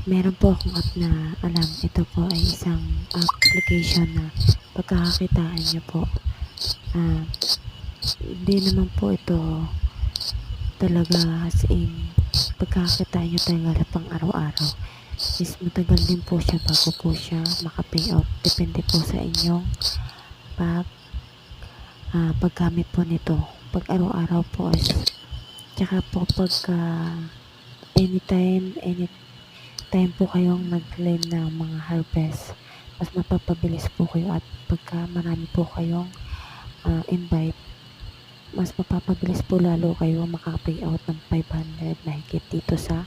Meron po akong app na alam, ito po ay isang application na pagkakakitaan niyo po. Ah, Hindi naman po ito talaga as in pagkakakitaan niyo talaga pang araw-araw. Is matagal din po siya bago po siya maka-payout. Depende po sa inyong pag paggamit po nito. Pag araw-araw po is tsaka po pagka anytime po kayong nag-claim ng mga harvest, mas mapapabilis po kayo at pagka marami po kayong invite, mas mapapabilis po lalo kayo makaka-payout ng 500 na higit dito sa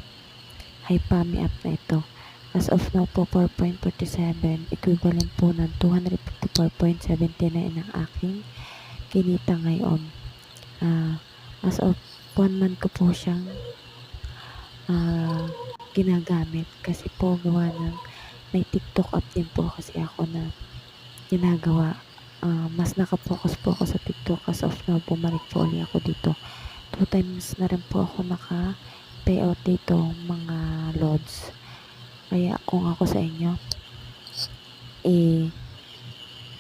HiPami app na ito. As of now po, 4.47, equivalent po ng 254.79 ang aking kinita ngayon. As of 1 month ko po siyang ginagamit kasi po gawa ng may TikTok app din po kasi ako na ginagawa. Mas nakapokus po ako sa TikTok. As of now, bumalik po ulit ako dito. 2 times na rin po ako naka-payout dito, mga loads. Kaya kung ako sa inyo,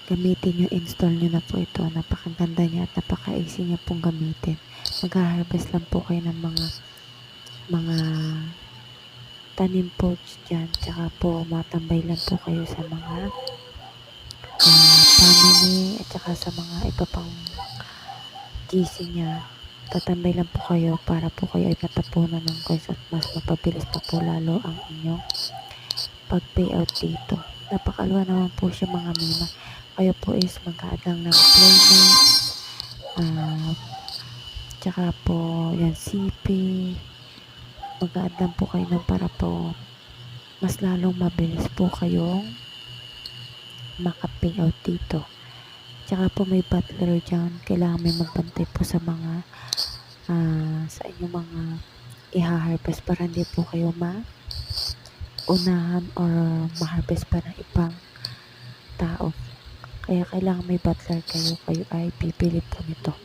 gamitin nyo, install nyo na po ito. Napakaganda niya at napaka-easy niya pong gamitin. Mag-harvest lang po kayo ng mga tanim po dyan. Tsaka po, matambay lang po kayo sa mga family at saka sa mga iba pang GC niya. Tatambay lang po kayo para po kayo ay matapunan ng coins at mas mapabilis pa po lalo ang inyong pag-payout dito. Napakaluwa naman po siya mga mima. Kayo po is mag-add lang ng playmates, tsaka po yan CP. Mag-add lang po kayo ng para po mas lalong mabilis po kayong maka-payout dito. Tsaka po may butler dyan. Kailangan may magbantay po sa mga sa inyong mga i-harvest para hindi po kayo unahan or ma-harvest pa ng ibang tao. Kaya kailangan may butler kayo ay pipili po nito.